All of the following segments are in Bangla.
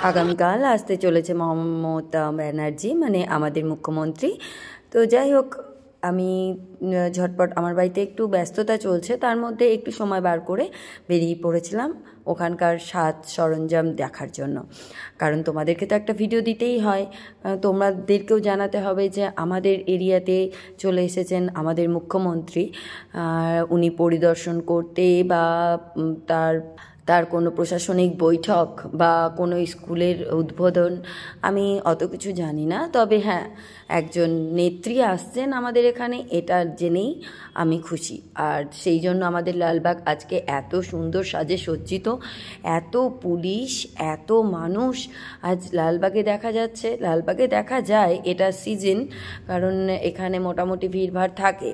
আগামীকাল আসতে চলেছে মমতা ব্যানার্জি, মানে আমাদের মুখ্যমন্ত্রী। তো যাই হোক, আমি ঝটপট, আমার বাড়িতে একটু ব্যস্ততা চলছে, তার মধ্যে একটু সময় বার করে বেরিয়ে পড়েছিলাম ওখানকার সাজ সরঞ্জাম দেখার জন্য। কারণ তোমাদেরকে তো একটা ভিডিও দিতেই হয়, তোমাদেরকেও জানাতে হবে যে আমাদের এরিয়াতে চলে এসেছেন আমাদের মুখ্যমন্ত্রী। উনি পরিদর্শন করতে বা তার তার কোনো প্রশাসনিক বৈঠক বা কোনো স্কুলের উদ্বোধন, আমি অত কিছু জানি না। তবে হ্যাঁ, একজন নেত্রী আসছেন আমাদের এখানে, এটা জেনেই আমি খুশি। আর সেই জন্য আমাদের লালবাগ আজকে এত সুন্দর সাজে সজ্জিত, এত পুলিশ, এত মানুষ আজ লালবাগে দেখা যাচ্ছে। লালবাগে দেখা যায়, এটা সিজন, কারণ এখানে মোটামুটি ভিড়ভাড় থাকে।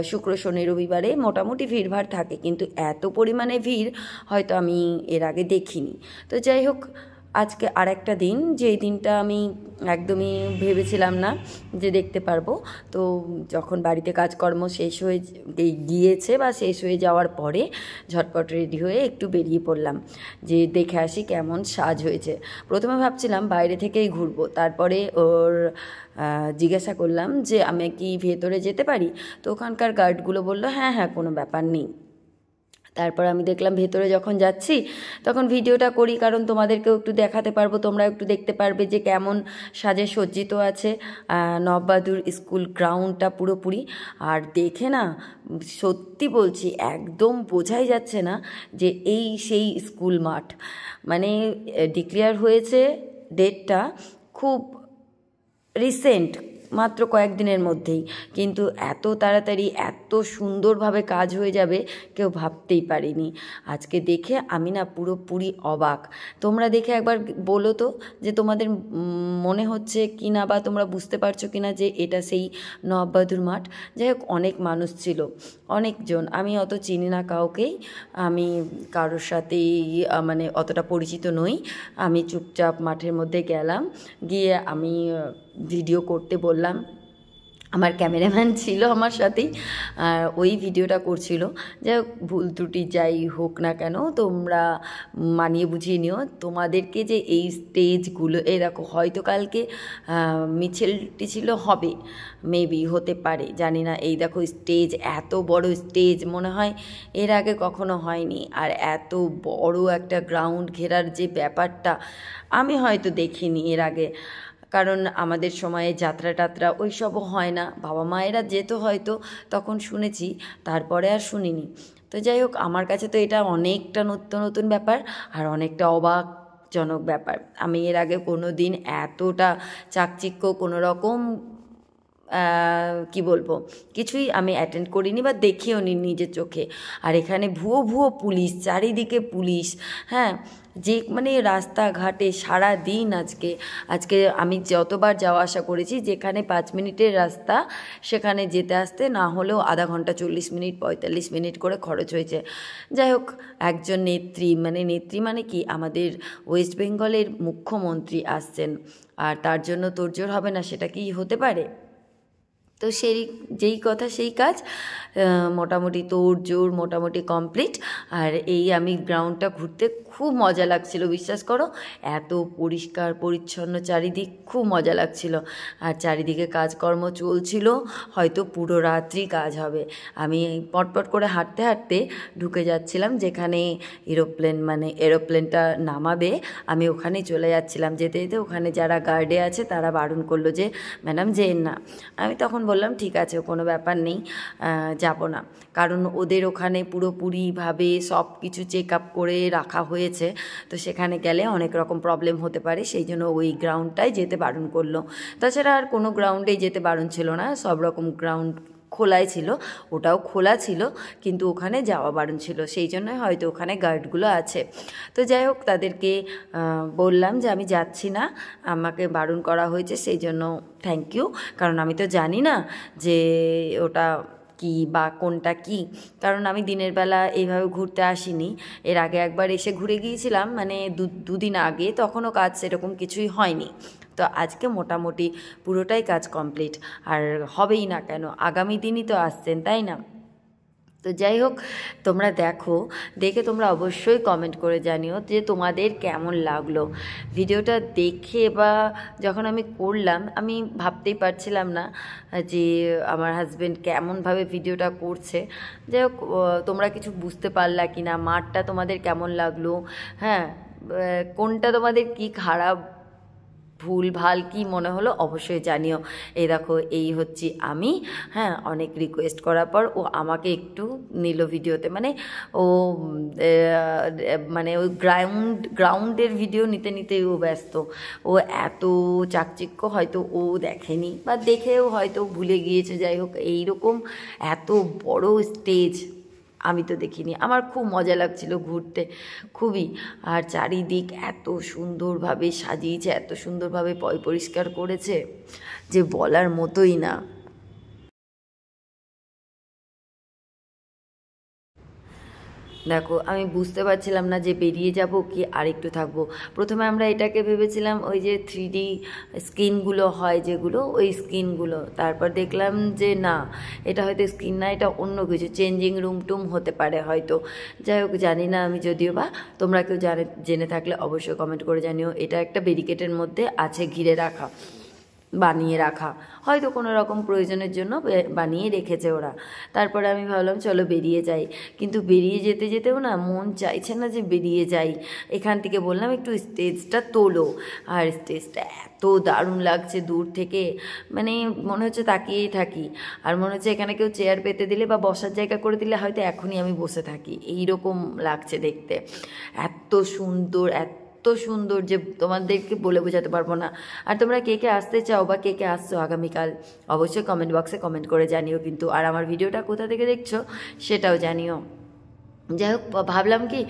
শুক্র শনি রবিবারে মোটামুটি ভিড়ভাড় থাকে, কিন্তু এত পরিমাণে ভিড় হয়তো আমি এর আগে দেখিনি। তো যাই হোক, আজকে আর একটা দিন, যেই দিনটা আমি একদমই ভেবেছিলাম না যে দেখতে পারবো। তো যখন বাড়িতে কাজকর্ম শেষ হয়ে গিয়েছে বা শেষ হয়ে যাওয়ার পরে ঝটপট রেডি হয়ে একটু বেরিয়ে পড়লাম যে দেখে আসি কেমন সাজ হয়েছে। প্রথমে ভাবছিলাম বাইরে থেকেই ঘুরবো, তারপরে ওর জিজ্ঞাসা করলাম যে আমি কি ভেতরে যেতে পারি। তো ওখানকার গার্ডগুলো বললো হ্যাঁ হ্যাঁ, কোনো ব্যাপার নেই। তারপর আমি দেখলাম ভেতরে যখন যাচ্ছি তখন ভিডিওটা করি, কারণ তোমাদেরকেও একটু দেখাতে পারবো, তোমরা একটু দেখতে পারবে যে কেমন সাজে সজ্জিত আছে নববাহাদুর স্কুল গ্রাউন্ডটা পুরোপুরি। আর দেখে না, সত্যি বলছি, একদম বোঝাই যাচ্ছে না যে এই সেই স্কুল মাঠ। মানে ডিক্লেয়ার হয়েছে ডেটটা খুব রিসেন্ট, মাত্র কয়েকদিনের মধ্যেই, কিন্তু এত তাড়াতাড়ি এত সুন্দরভাবে কাজ হয়ে যাবে কেউ ভাবতেই পারিনি। আজকে দেখে আমি না পুরোপুরি অবাক। তোমরা দেখে একবার বলো তো যে তোমাদের মনে হচ্ছে কি না, বা তোমরা বুঝতে পারছো কি না যে এটা সেই নবাব বাহাদুর মাঠ। যাই হোক, অনেক মানুষ ছিল, অনেকজন। আমি অত চিনি না কাউকেই, আমি কারোর সাথেই মানে অতটা পরিচিত নই। আমি চুপচাপ মাঠের মধ্যে গেলাম, গিয়ে আমি ভিডিও করতে বললাম। আমার ক্যামেরাম্যান ছিল আমার সাথেই, আর ওই ভিডিওটা করছিল। যাই হোক, ভুল ত্রুটি যাই হোক না কেন, তোমরা মানিয়ে বুঝিয়ে নিও। তোমাদেরকে যে এই স্টেজগুলো, এই দেখো, হয়তো কালকে মিছিলটি ছিল, হবে, মেবি হতে পারে, জানি না। এই দেখো স্টেজ, এত বড় স্টেজ, মনে হয় এর আগে কখনো হয়নি। আর এত বড় একটা গ্রাউন্ড ঘেরার যে ব্যাপারটা, আমি হয়তো দেখিনি এর আগে, কারণ আমাদের সময়ে যাত্রা টাত্রা ওই সবও হয় না। বাবা মায়েরা যেত হয়তো, তখন শুনেছি, তারপরে আর শুনিনি। তো যাই হোক, আমার কাছে তো এটা অনেকটা নতুন নতুন ব্যাপার, আর অনেকটা অবাকজনক ব্যাপার। আমি এর আগে কোনো দিন এতটা চাকচিক্য কোনো রকম কি বলবো, কিছুই আমি অ্যাটেন্ড করিনি বা দেখিও নি নিজের চোখে। আর এখানে ভুয়ো ভুয়ো পুলিশ, চারিদিকে পুলিশ। হ্যাঁ, যে মানে রাস্তাঘাটে সারা দিন আজকে আজকে আমি যতবার যাওয়া আসা করেছি, যেখানে 5 মিনিটের রাস্তা সেখানে যেতে আসতে না হলেও আধা ঘন্টা, 40 মিনিট, 45 মিনিট করে খরচ হয়েছে। যাই হোক, একজন নেত্রী মানে কি, আমাদের ওয়েস্ট বেঙ্গলের মুখ্যমন্ত্রী আসছেন, আর তার জন্য তোড়জোড় হবে না, সেটা কি হতে পারে? তো সেই যেই কথা সেই কাজ, মোটামুটি তোড়জোড় মোটামুটি কমপ্লিট। আর এই আমি গ্রাউন্ডটা ঘুরতে খুব মজা লাগছিল, বিশ্বাস করো। এত পরিষ্কার পরিচ্ছন্ন চারিদিক, খুব মজা লাগছিল। আর চারিদিকে কাজকর্ম চলছিল, হয়তো পুরো রাত্রি কাজ হবে। আমি পটপট করে হাঁটতে হাঁটতে ঢুকে যাচ্ছিলাম যেখানে এরোপ্লেনটা নামাবে, আমি ওখানে চলে যাচ্ছিলাম। যেতে যেতে ওখানে যারা গার্ডে আছে তারা বারণ করলো যে ম্যাডাম যেন না। আমি তখন বললাম ঠিক আছে, কোনো ব্যাপার নেই, যাব না। কারণ ওদের ওখানে পুরোপুরিভাবে সব কিছু চেক আপ করে রাখা হয়েছে, তো সেখানে গেলে অনেক রকম প্রবলেম হতে পারে, সেই জন্য ওই গ্রাউন্ডটাই যেতে বারণ করলো। তাছাড়া আর কোনো গ্রাউন্ডেই যেতে বারণ ছিল না, সব রকম গ্রাউন্ড খোলাই ছিল, ওটাও খোলা ছিল, কিন্তু ওখানে যাওয়া বারণ ছিল, সেই জন্য হয়তো ওখানে গার্ডগুলো আছে। তো যাই হোক, তাদেরকে বললাম যে আমি যাচ্ছি না, আমাকে বারণ করা হয়েছে, সেই জন্য থ্যাংক ইউ। কারণ আমি তো জানি না যে ওটা কি বা কোনটা কি, কারণ আমি দিনের বেলা এইভাবে ঘুরতে আসিনি। এর আগে একবার এসে ঘুরে গিয়েছিলাম, মানে দুদিন আগে, তখনও কাজ সেরকম কিছুই হয়নি। তো আজকে মোটামুটি পুরোটাই কাজ কমপ্লিট, আর হবেই না কেন, আগামী দিনই তো আসছেন, তাই না? তো তো যাই হোক, তোমরা দেখে তোমরা অবশ্যই কমেন্ট করে জানিও যে তোমাদের কেমন লাগলো ভিডিওটা দেখে। বা যখন আমি করলাম, আমি ভাবতেই পারছিলাম না যে আমার হাজব্যান্ড কেমনভাবে ভিডিওটা করছে। যাই হোক, তোমরা কিছু বুঝতে পারলা কি না, মাঠটা তোমাদের কেমন লাগলো, হ্যাঁ, কোনটা তোমাদের কি খারাপ ভুল ভাল কি মনে হলো অবশ্যই জানিও। এই দেখো, এই হচ্ছি আমি, হ্যাঁ, অনেক রিকোয়েস্ট করার পর ও আমাকে একটু নিল ভিডিওতে। মানে ও মানে ওই গ্রাউন্ডের ভিডিও নিতে নিতেই ও ব্যস্ত। ও এত চাকচিক্য হয়তো ও দেখেনি, বা দেখেও হয়তো ভুলে গিয়েছে। যাই হোক, এইরকম এত বড় স্টেজ আমি তো দেখিনি। আমার খুব মজা লাগছিল ঘুরতে, খুবই। আর চারিদিক এত সুন্দরভাবে সাজিয়েছে, এত সুন্দরভাবে পরিষ্কার করেছে যে বলার মতোই না। দেখো, আমি বুঝতে পারছিলাম না যে বেরিয়ে যাব কি আরেকটু থাকবো। প্রথমে আমরা এটাকে ভেবেছিলাম ওই যে 3D স্ক্রিনগুলো হয় যেগুলো, ওই স্ক্রিনগুলো। তারপর দেখলাম যে না, এটা হয়তো স্ক্রিন না, এটা অন্য কিছু, চেঞ্জিং রুম টুম হতে পারে হয়তো। যাই হোক, জানি না আমি, যদিও বা তোমরা কেউ জেনে থাকলে অবশ্যই কমেন্ট করে জানিও। এটা একটা ব্যারিকেডের মধ্যে আছে, ঘিরে রাখা, বানিয়ে রাখা, হয়তো কোনো রকম প্রয়োজনের জন্য বানিয়ে রেখেছে ওরা। তারপরে আমি ভাবলাম চলো বেরিয়ে যাই, কিন্তু বেরিয়ে যেতে যেতেও না মন চাইছে না যে বেরিয়ে যাই। এখান থেকে বললাম একটু স্টেজটা তোলো, আর স্টেজটা এত দারুণ লাগছে দূর থেকে, মানে মনে হচ্ছে তাকিয়েই থাকি। আর মনে হচ্ছে এখানে কেউ চেয়ার পেতে দিলে বা বসার জায়গা করে দিলে হয়তো এখনই আমি বসে থাকি, এইরকম লাগছে দেখতে। এত সুন্দর, এত সুন্দর যে তোমাদেরকে বলে বোঝাতে পারবো না। আর তোমরা কে কে আসতে চাও বা কে কে আসছো আগামীকাল অবশ্যই কমেন্ট বক্সে কমেন্ট করে জানিও কিন্তু। আর আমার ভিডিওটা কোথা থেকে দেখছো সেটাও জানিও। যাই হোক, ভাবলাম কি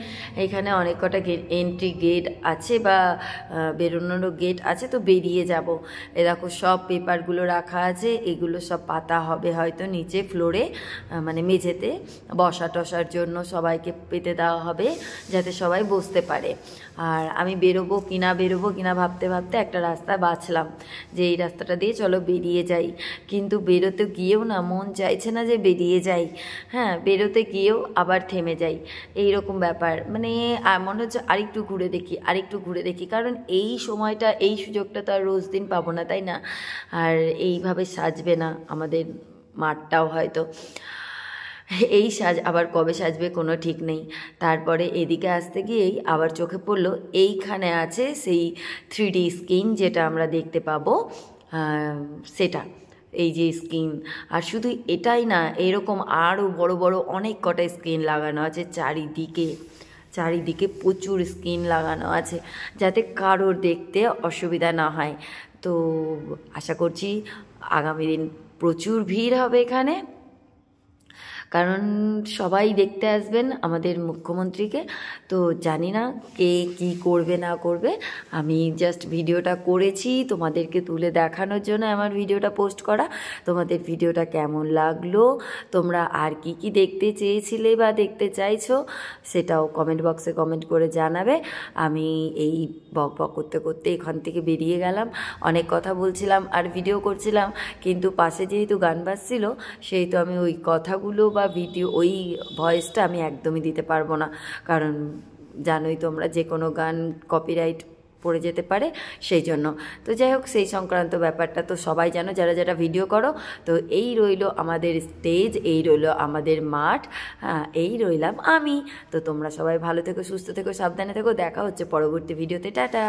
এখানে অনেক কটা এন্ট্রি গেট আছে বা বেরোনোরও গেট আছে, তো বেরিয়ে যাব। এ দেখো, সব পেপারগুলো রাখা আছে, এগুলো সব পাতা হবে হয়তো নিচে ফ্লোরে, মানে মেঝেতে বসা টসার জন্য সবাইকে পেতে দেওয়া হবে, যাতে সবাই বসতে পারে। আর আমি বেরোবো কিনা ভাবতে ভাবতে একটা রাস্তা বাছলাম যে এই রাস্তাটা দিয়ে চলো বেরিয়ে যাই। কিন্তু বেরোতে গিয়েও না মন চাইছে না যে বেরিয়ে যাই, হ্যাঁ, বেরোতে গিয়েও আবার থেমে যাই, এই রকম ব্যাপার। মানে মনে হচ্ছে আরেকটু ঘুরে দেখি, কারণ এই সময়টা, এই সুযোগটা তো আর রোজ দিন পাবো না, তাই না? আর এইভাবে সাজবে না আমাদের মাঠটাও হয়তো, এই সাজ আবার কবে সাজবে কোনো ঠিক নেই। তারপরে এদিকে আসতে গিয়েই আবার চোখে পড়লো এইখানে আছে সেই 3D স্ক্রিন, যেটা আমরা দেখতে পাবো, সেটা, এই যে স্ক্রিন। আর শুধু এটাই না, এরকম আরও বড় বড় অনেক কটা স্ক্রিন লাগানো আছে চারিদিকে প্রচুর স্ক্রিন লাগানো আছে, যাতে কারোর দেখতে অসুবিধা না হয়। তো আশা করছি আগামী দিন প্রচুর ভিড় হবে এখানে, কারণ সবাই দেখতে আসবেন আমাদের মুখ্যমন্ত্রীকে। তো জানি না কে কী করবে না করবে, আমি জাস্ট ভিডিওটা করেছি তোমাদেরকে তুলে দেখানোর জন্য আমার ভিডিওটা পোস্ট করা। তোমাদের ভিডিওটা কেমন লাগলো, তোমরা আর কি কি দেখতে চেয়েছিলে বা দেখতে চাইছো সেটাও কমেন্ট বক্সে কমেন্ট করে জানাবে। আমি এই বক করতে করতে এখান থেকে বেরিয়ে গেলাম, অনেক কথা বলছিলাম আর ভিডিও করছিলাম, কিন্তু পাশে যেহেতু গান বাজছিল সেহেতু আমি ওই কথাগুলো বা ভিডিও, ওই ভয়েসটা আমি একদমই দিতে পারবো না, কারণ জানোই তোমরা যে কোনো গান কপিরাইট পড়ে যেতে পারে, সেই জন্য। তো যাই হোক, সেই সংক্রান্ত ব্যাপারটা তো সবাই জানো যারা যারা ভিডিও করো। তো এই রইলো আমাদের স্টেজ, এই রইলো আমাদের মাঠ, হ্যাঁ, এই রইলাম আমি। তো তোমরা সবাই ভালো থেকো, সুস্থ থেকো, সাবধানে থেকো, দেখা হচ্ছে পরবর্তী ভিডিওতে, টাটা।